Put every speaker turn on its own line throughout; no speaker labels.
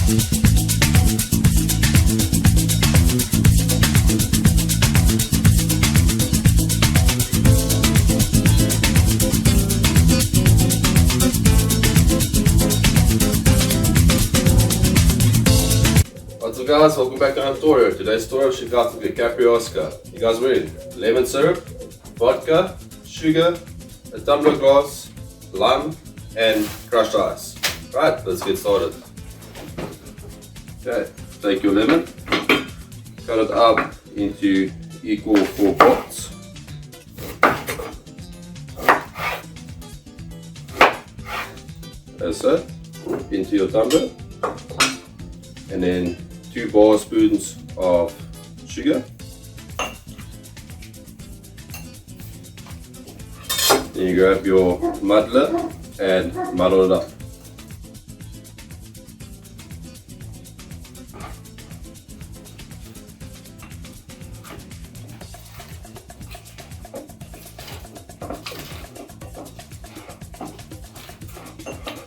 What's up guys, welcome back to another tutorial. Today's tutorial should got to be caipiroska. You guys ready? Lemon syrup, vodka, sugar, a tumbler glass, lime and crushed ice. Right, let's get started. Okay, take your lemon, cut it up into equal 4 parts. As so, into your tumbler, and then 2 bar spoons of sugar. Then you grab your muddler and muddle it up.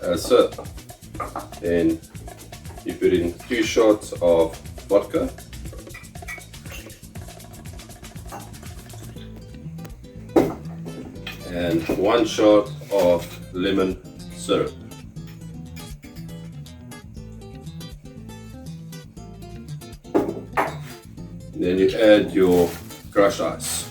As so. Then you put in 2 shots of vodka, and 1 shot of lemon syrup. Then you add your crushed ice.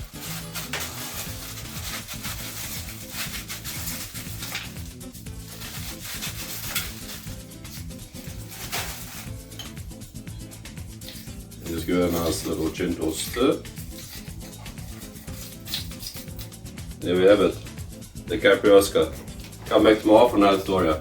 Just give it a nice little gentle stir. There we have it, the caipiroska. Come back tomorrow for another tutorial.